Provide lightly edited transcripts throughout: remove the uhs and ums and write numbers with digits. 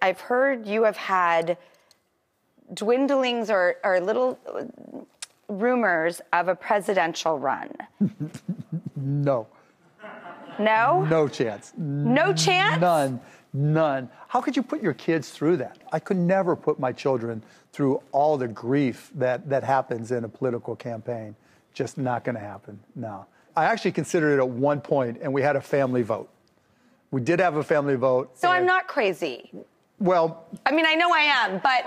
I've heard you have had dwindlings or little rumors of a presidential run. No. No? No chance. No chance? None. How could you put your kids through that? I could never put my children through all the grief that happens in a political campaign. Just not going to happen, no. I actually considered it at one point, and we had a family vote. We did have a family vote. So I'm not crazy. Well... I mean, I know I am, but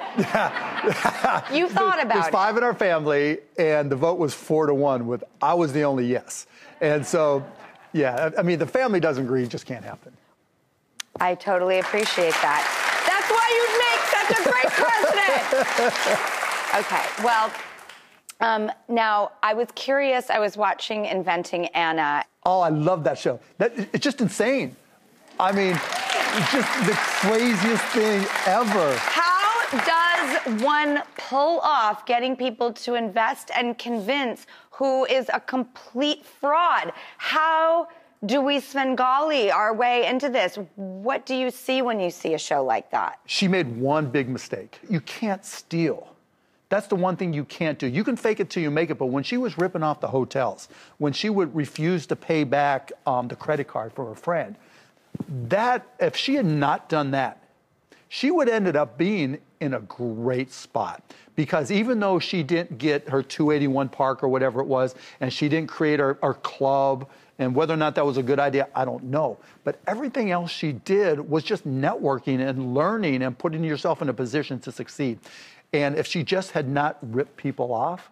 you thought about it. There's 5 in our family, and the vote was 4-1 I was the only yes. And so, yeah, I mean, the family doesn't agree, it just can't happen. I totally appreciate that. That's why you'd make such a great president. Okay, well, now, I was curious. I was watching Inventing Anna. Oh, I love that show. It's just insane. I mean, it's just the craziest thing ever. How does one pull off getting people to invest and convince who is a complete fraud? How do we Svengali our way into this? What do you see when you see a show like that? She made one big mistake. You can't steal. That's the one thing you can't do. You can fake it till you make it, but when she was ripping off the hotels, when she would refuse to pay back the credit card for her friend, if she had not done that, she would have ended up being in a great spot. Because even though she didn't get her 281 park or whatever it was, and she didn't create her club, and whether or not that was a good idea, I don't know. But everything else she did was just networking and learning and putting yourself in a position to succeed. And if she just had not ripped people off,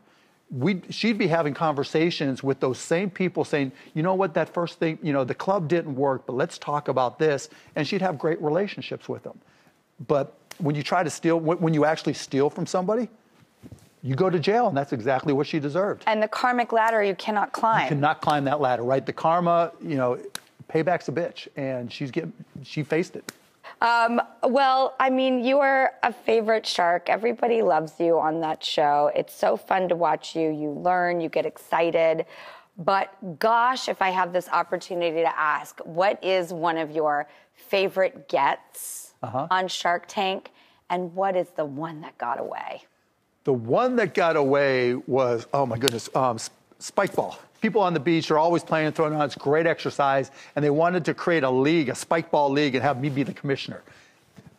she'd be having conversations with those same people saying, you know what, that first thing, the club didn't work, but let's talk about this. And she'd have great relationships with them. But when you try to steal, when you actually steal from somebody, you go to jail, and that's exactly what she deserved. And the karmic ladder you cannot climb. You cannot climb that ladder, right? The karma, payback's a bitch, and she faced it. Well, I mean, you are a favorite shark. Everybody loves you on that show. It's so fun to watch you. You learn, you get excited. But gosh, if I have this opportunity to ask, what is one of your favorite gets on Shark Tank? And what is the one that got away? The one that got away was, oh my goodness, spike ball. People on the beach are always playing and throwing on. It's great exercise. And they wanted to create a league, a spike ball league, and have me be the commissioner.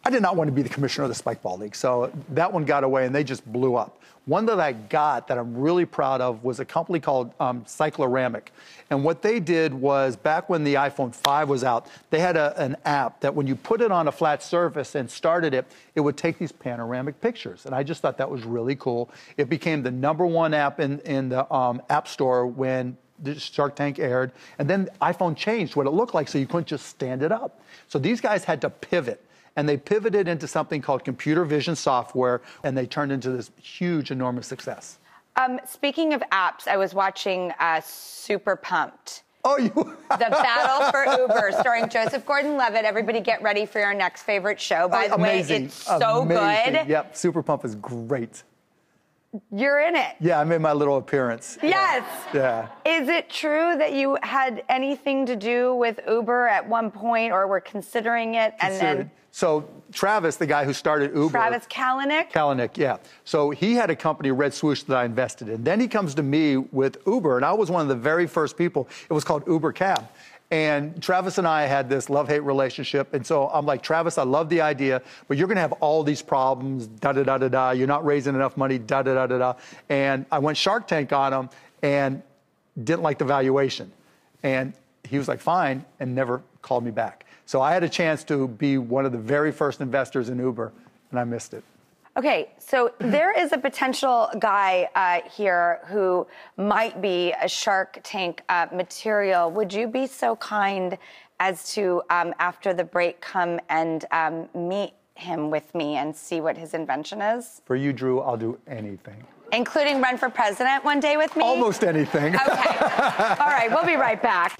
I did not want to be the commissioner of the spike ball league. So that one got away, and they just blew up. One that I got that I'm really proud of was a company called Cycloramic. And what they did was, back when the iPhone 5 was out, they had an app that when you put it on a flat surface and started it, it would take these panoramic pictures. And I just thought that was really cool. It became the #1 app in the App Store when the Shark Tank aired. And then iPhone changed what it looked like, so you couldn't just stand it up. So these guys had to pivot. And they pivoted into something called computer vision software, and they turned into this huge, enormous success. Speaking of apps, I was watching Super Pumped. Oh, The Battle for Uber, starring Joseph Gordon-Levitt. Everybody get ready for your next favorite show. By the way, it's so good. Yep, Super Pumped is great. You're in it. Yeah, I made my little appearance. Yes. Yeah. Is it true that you had anything to do with Uber at one point, or were considering it? So Travis, the guy who started Uber. Travis Kalanick? Kalanick, yeah. So he had a company, Red Swoosh, that I invested in. Then he comes to me with Uber, and I was one of the very first people. It was called Uber Cab. And Travis and I had this love-hate relationship. And so I'm like, Travis, I love the idea, but you're going to have all these problems, da-da-da-da-da. You're not raising enough money, da-da-da-da-da. And I went Shark Tank on him and didn't like the valuation. And he was like, fine, and never called me back. So I had a chance to be one of the very first investors in Uber, and I missed it. Okay, so there is a potential guy here who might be a Shark Tank material. Would you be so kind as to, after the break, come and meet him with me and see what his invention is? For you, Drew, I'll do anything. Including run for president one day with me? Almost anything. Okay. All right, we'll be right back.